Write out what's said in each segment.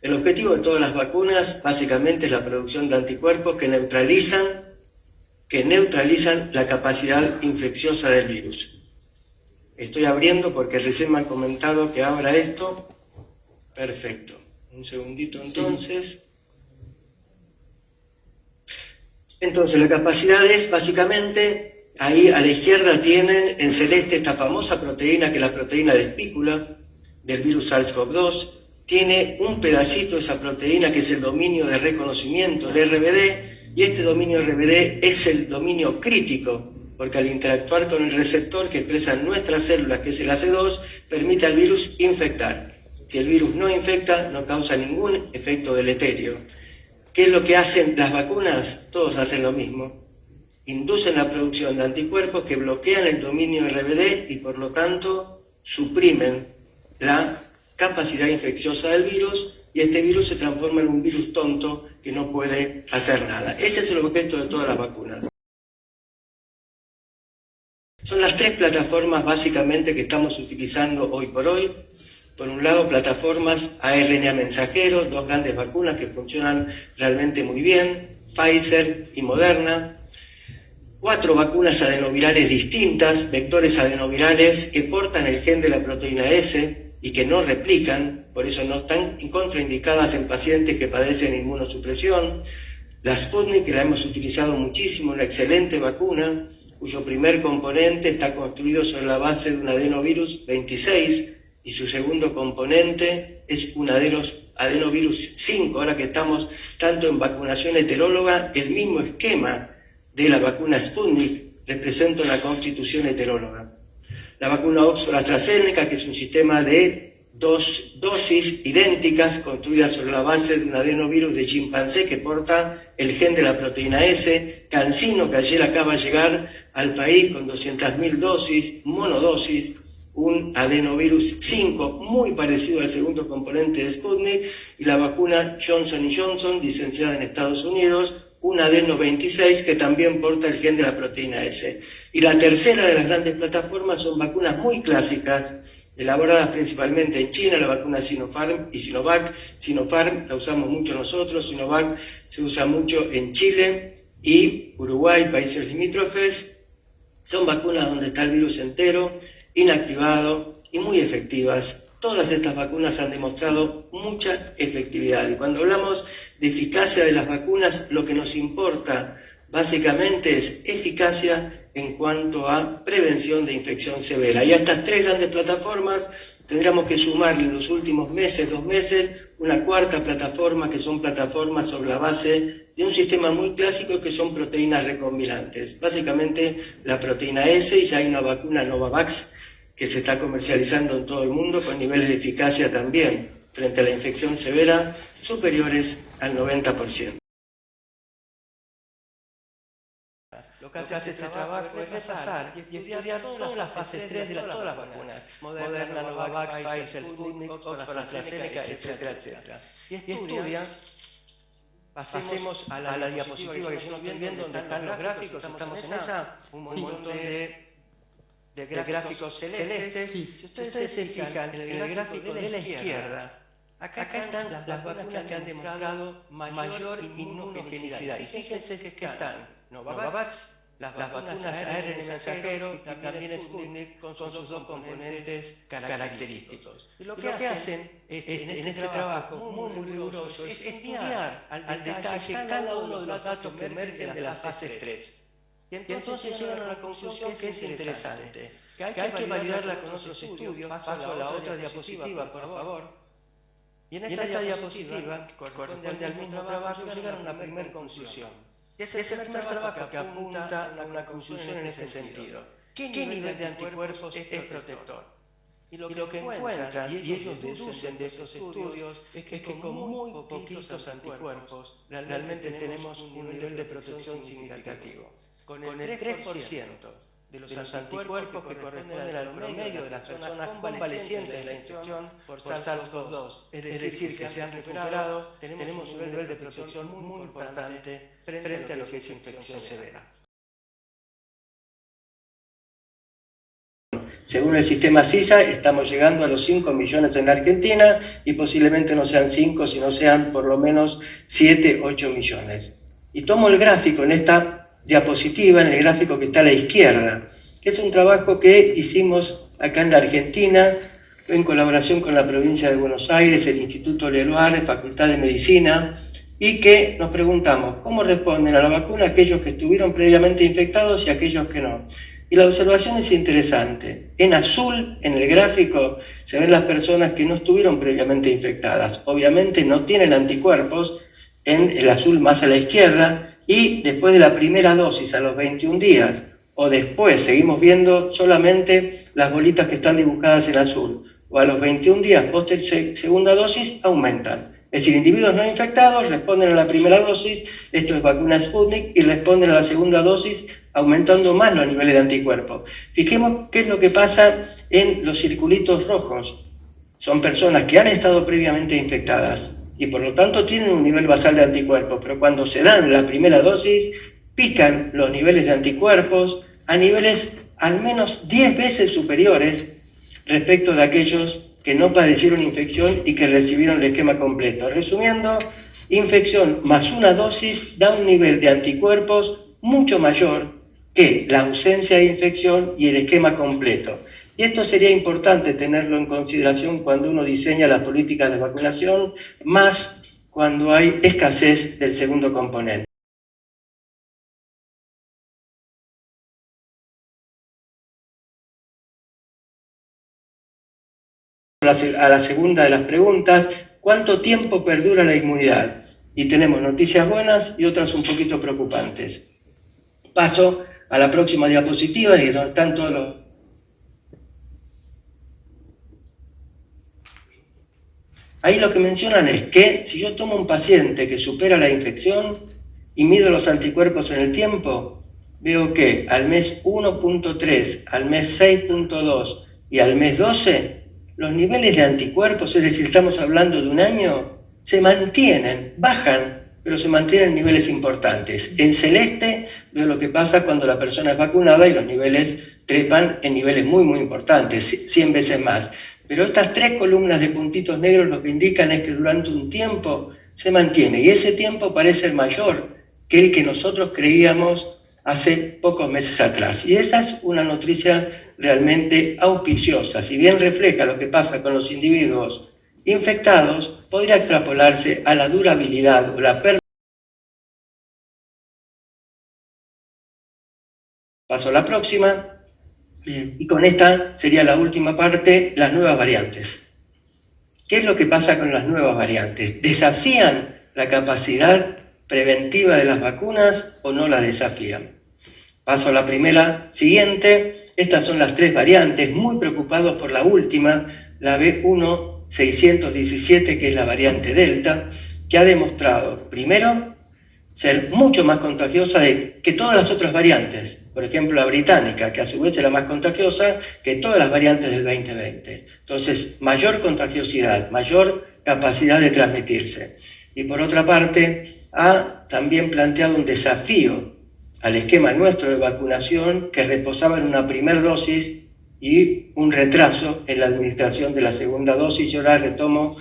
El objetivo de todas las vacunas básicamente es la producción de anticuerpos que neutralizan la capacidad infecciosa del virus. Estoy abriendo porque recién me han comentado que abra esto. Perfecto. Un segundito entonces. Entonces la capacidad es básicamente, ahí a la izquierda tienen en celeste esta famosa proteína que es la proteína de espícula del virus SARS-CoV-2. Tiene un pedacito de esa proteína que es el dominio de reconocimiento, el RBD, y este dominio RBD es el dominio crítico, porque al interactuar con el receptor que expresan nuestras células, que es el AC2, permite al virus infectar. Si el virus no infecta, no causa ningún efecto deleterio. ¿Qué es lo que hacen las vacunas? Todos hacen lo mismo. Inducen la producción de anticuerpos que bloquean el dominio RBD y por lo tanto suprimen la capacidad infecciosa del virus, y este virus se transforma en un virus tonto que no puede hacer nada. Ese es el objeto de todas las vacunas. Son las tres plataformas básicamente que estamos utilizando hoy por hoy. Por un lado, plataformas ARNA mensajero, dos grandes vacunas que funcionan realmente muy bien, Pfizer y Moderna. 4 vacunas adenovirales distintas, vectores adenovirales que portan el gen de la proteína S y que no replican, por eso no están contraindicadas en pacientes que padecen inmunosupresión. La Sputnik, que la hemos utilizado muchísimo, una excelente vacuna, cuyo primer componente está construido sobre la base de un adenovirus 26 y su segundo componente es un adenovirus 5. Ahora que estamos tanto en vacunación heteróloga, el mismo esquema de la vacuna Sputnik representa una constitución heteróloga. La vacuna Oxford-AstraZeneca, que es un sistema de 2 dosis idénticas construidas sobre la base de un adenovirus de chimpancé que porta el gen de la proteína S. CanSino, que ayer acaba de llegar al país con 200.000 dosis, monodosis, un adenovirus 5 muy parecido al segundo componente de Sputnik, y la vacuna Johnson & Johnson, licenciada en Estados Unidos, un adeno 26 que también porta el gen de la proteína S. Y la tercera de las grandes plataformas son vacunas muy clásicas, elaboradas principalmente en China, la vacuna Sinopharm y Sinovac. Sinopharm la usamos mucho nosotros, Sinovac se usa mucho en Chile y Uruguay, países limítrofes. Son vacunas donde está el virus entero, inactivado y muy efectivas. Todas estas vacunas han demostrado mucha efectividad. Y cuando hablamos de eficacia de las vacunas, lo que nos importa básicamente es eficacia en cuanto a prevención de infección severa. Y a estas tres grandes plataformas tendríamos que sumarle en los últimos meses, 2 meses, una cuarta plataforma, que son plataformas sobre la base de un sistema muy clásico que son proteínas recombinantes. Básicamente la proteína S, y ya hay una vacuna Novavax que se está comercializando en todo el mundo con niveles de eficacia también frente a la infección severa superiores al 90%. Lo que hace este trabajo es repasar y estudiar todas las fases 3 de todas las vacunas, Moderna, Novavax, Pfizer, Sputnik, Oxford, AstraZeneca, etcétera, etcétera. Y estudia, pasemos a la diapositiva que yo no estoy viendo, donde están los gráficos, estamos en esa, un montón de gráficos celestes. Si ustedes se fijan en el gráfico de la izquierda, acá están las vacunas que han demostrado mayor inmunogenicidad. Y fíjense que están Novavax, las vacunas ARN mensajero y también Sputnik con sus dos componentes característicos. Y lo que hacen en este trabajo muy riguroso es estudiar al detalle cada uno de los datos que emergen de las fases 3. Y entonces llegan a una conclusión que es interesante, que hay que validarla con otros estudios. Paso a la otra diapositiva, por favor. Y en esta diapositiva, que corresponde al mismo trabajo, llegan a una primera conclusión. Y ese es el primer trabajo que apunta a una conclusión en ese sentido. ¿Qué nivel de anticuerpos es protector? Y lo que encuentran, y ellos deducen de estos estudios, es que con muy poquitos anticuerpos realmente tenemos un nivel de protección significativo. Con el 3% de los anticuerpos que corresponden al promedio de las personas convalecientes de la infección por SARS-CoV-2, es decir, que se han recuperado, tenemos un nivel de protección muy importante frente a lo que es infección severa. Según el sistema CISA, estamos llegando a los 5 millones en la Argentina y posiblemente no sean 5, sino sean por lo menos 7, 8 millones. Y tomo el gráfico en esta diapositiva, en el gráfico que está a la izquierda, que es un trabajo que hicimos acá en la Argentina, en colaboración con la provincia de Buenos Aires, el Instituto Leluar, Facultad de Medicina, y que nos preguntamos cómo responden a la vacuna aquellos que estuvieron previamente infectados y aquellos que no. Y la observación es interesante. En azul, en el gráfico, se ven las personas que no estuvieron previamente infectadas. Obviamente no tienen anticuerpos, en el azul más a la izquierda, y después de la primera dosis, a los 21 días, o después seguimos viendo solamente las bolitas que están dibujadas en azul, o a los 21 días post segunda dosis, aumentan. Es decir, individuos no infectados responden a la primera dosis, esto es vacuna Sputnik, y responden a la segunda dosis aumentando más los niveles de anticuerpos. Fijemos qué es lo que pasa en los circulitos rojos. Son personas que han estado previamente infectadas y por lo tanto tienen un nivel basal de anticuerpos, pero cuando se dan la primera dosis, pican los niveles de anticuerpos a niveles al menos 10 veces superiores respecto de aquellos que no padecieron infección y que recibieron el esquema completo. Resumiendo, infección más una dosis da un nivel de anticuerpos mucho mayor que la ausencia de infección y el esquema completo. Y esto sería importante tenerlo en consideración cuando uno diseña las políticas de vacunación, más cuando hay escasez del segundo componente. A la segunda de las preguntas, ¿cuánto tiempo perdura la inmunidad? Y tenemos noticias buenas y otras un poquito preocupantes. Paso a la próxima diapositiva, y donde están todos los... Ahí lo que mencionan es que si yo tomo un paciente que supera la infección y mido los anticuerpos en el tiempo, veo que al mes 1.3, al mes 6.2 y al mes 12, los niveles de anticuerpos, es decir, estamos hablando de un año, se mantienen, bajan, pero se mantienen en niveles importantes. En celeste veo lo que pasa cuando la persona es vacunada y los niveles trepan en niveles muy, muy importantes, 100 veces más. Pero estas tres columnas de puntitos negros lo que indican es que durante un tiempo se mantiene, y ese tiempo parece mayor que el que nosotros creíamos hace pocos meses atrás. Y esa es una noticia realmente auspiciosa. Si bien refleja lo que pasa con los individuos infectados, podría extrapolarse a la durabilidad o la pérdida. Paso a la próxima. Y con esta sería la última parte, las nuevas variantes. ¿Qué es lo que pasa con las nuevas variantes? ¿Desafían la capacidad preventiva de las vacunas o no la desafían? Paso a la primera siguiente. Estas son las tres variantes, muy preocupados por la última, la B1617, que es la variante Delta, que ha demostrado, primero, ser mucho más contagiosa que todas las otras variantes. Por ejemplo, la británica, que a su vez era más contagiosa que todas las variantes del 2020. Entonces, mayor contagiosidad, mayor capacidad de transmitirse. Y por otra parte, ha también planteado un desafío al esquema nuestro de vacunación que reposaba en una primera dosis y un retraso en la administración de la segunda dosis. Y ahora retomo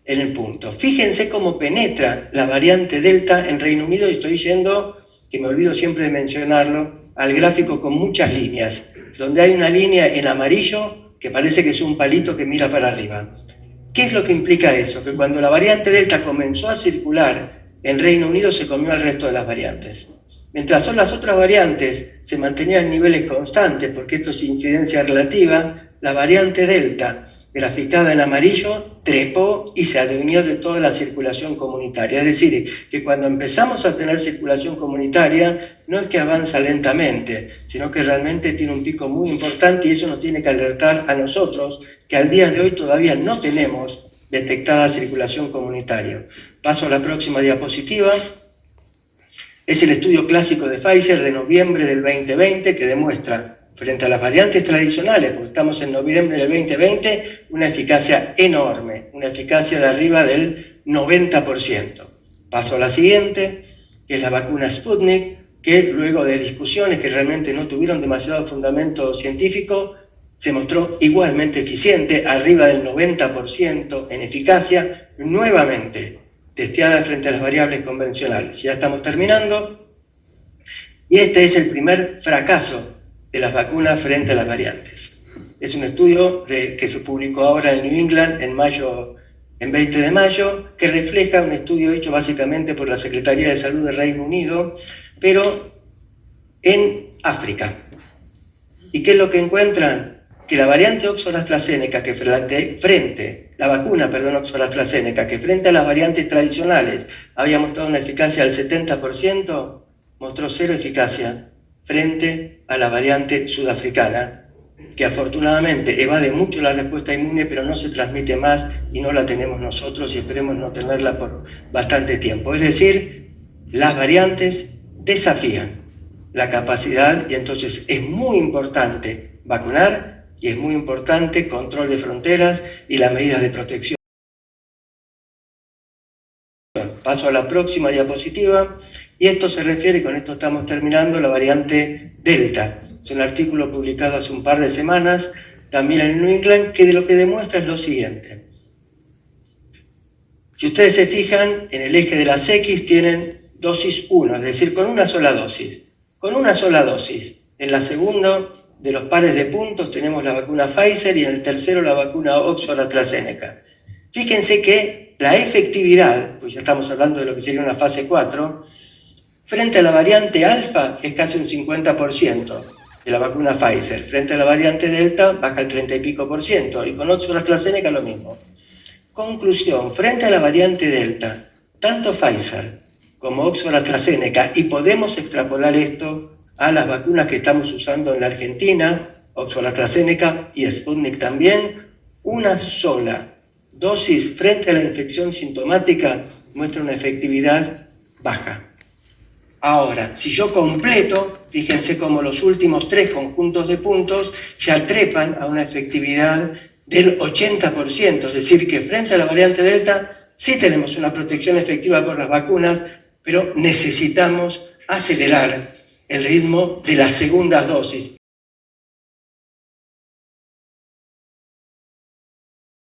en el punto. Fíjense cómo penetra la variante Delta en Reino Unido, y estoy yendo, que me olvido siempre de mencionarlo, al gráfico con muchas líneas, donde hay una línea en amarillo que parece que es un palito que mira para arriba. ¿Qué es lo que implica eso? Que cuando la variante Delta comenzó a circular en Reino Unido se comió al resto de las variantes. Mientras las otras variantes se mantenían en niveles constantes, porque esto es incidencia relativa, la variante Delta, graficada en amarillo, trepó y se adueñó de toda la circulación comunitaria. Es decir, que cuando empezamos a tener circulación comunitaria, no es que avanza lentamente, sino que realmente tiene un pico muy importante, y eso nos tiene que alertar a nosotros, que al día de hoy todavía no tenemos detectada circulación comunitaria. Paso a la próxima diapositiva. Es el estudio clásico de Pfizer de noviembre del 2020 que demuestra, frente a las variantes tradicionales, porque estamos en noviembre del 2020, una eficacia enorme, una eficacia de arriba del 90%. Paso a la siguiente, que es la vacuna Sputnik, que luego de discusiones que realmente no tuvieron demasiado fundamento científico, se mostró igualmente eficiente, arriba del 90% en eficacia, nuevamente testeada frente a las variables convencionales. Ya estamos terminando, y este es el primer fracaso de las vacunas frente a las variantes. Es un estudio que se publicó ahora en New England en 20 de mayo, que refleja un estudio hecho básicamente por la Secretaría de Salud del Reino Unido, pero en África. ¿Y qué es lo que encuentran? Que la variante Oxford-AstraZeneca, la vacuna Oxford-AstraZeneca, que frente a las variantes tradicionales había mostrado una eficacia del 70%, mostró cero eficacia frente a la variante sudafricana, que afortunadamente evade mucho la respuesta inmune, pero no se transmite más y no la tenemos nosotros y esperemos no tenerla por bastante tiempo. Es decir, las variantes desafían la capacidad y entonces es muy importante vacunar y es muy importante control de fronteras y las medidas de protección. Paso a la próxima diapositiva, y esto se refiere, y con esto estamos terminando, a la variante Delta. Es un artículo publicado hace un par de semanas, también en New England, que lo que demuestra es lo siguiente. Si ustedes se fijan, en el eje de las X tienen dosis 1, es decir, con una sola dosis. Con una sola dosis. En la segunda de los pares de puntos tenemos la vacuna Pfizer y en el tercero la vacuna Oxford-AstraZeneca. Fíjense que la efectividad, pues ya estamos hablando de lo que sería una fase 4, frente a la variante alfa es casi un 50% de la vacuna Pfizer. Frente a la variante Delta baja el 30 y pico por ciento, y con Oxford-AstraZeneca lo mismo. Conclusión, frente a la variante Delta, tanto Pfizer como Oxford-AstraZeneca, y podemos extrapolar esto a las vacunas que estamos usando en la Argentina, Oxford-AstraZeneca y Sputnik también, una sola dosis frente a la infección sintomática muestra una efectividad baja. Ahora, si yo completo, fíjense cómo los últimos 3 conjuntos de puntos ya trepan a una efectividad del 80%, es decir, que frente a la variante Delta sí tenemos una protección efectiva por las vacunas, pero necesitamos acelerar el ritmo de las segundas dosis.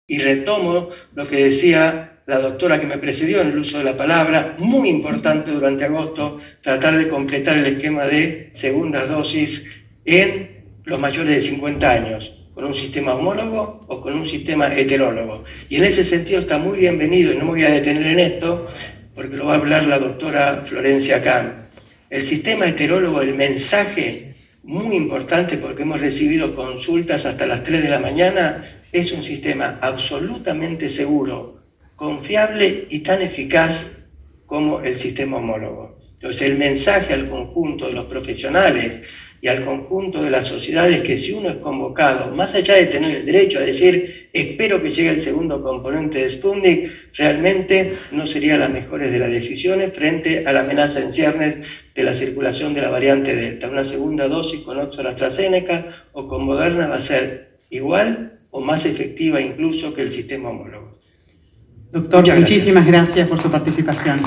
Y retomo lo que decía la doctora que me precedió en el uso de la palabra, muy importante durante agosto, tratar de completar el esquema de segundas dosis en los mayores de 50 años, con un sistema homólogo o con un sistema heterólogo. Y en ese sentido está muy bienvenido, y no me voy a detener en esto, porque lo va a hablar la doctora Florencia Kahn. El sistema heterólogo, el mensaje muy importante, porque hemos recibido consultas hasta las 3 de la mañana, es un sistema absolutamente seguro, confiable y tan eficaz como el sistema homólogo. Entonces el mensaje al conjunto de los profesionales y al conjunto de las sociedades, que si uno es convocado, más allá de tener el derecho a decir espero que llegue el segundo componente de Sputnik, realmente no sería la mejor de las decisiones frente a la amenaza en ciernes de la circulación de la variante Delta. Una segunda dosis con Oxford-AstraZeneca o con Moderna va a ser igual o más efectiva incluso que el sistema homólogo. Doctor, muchísimas gracias por su participación.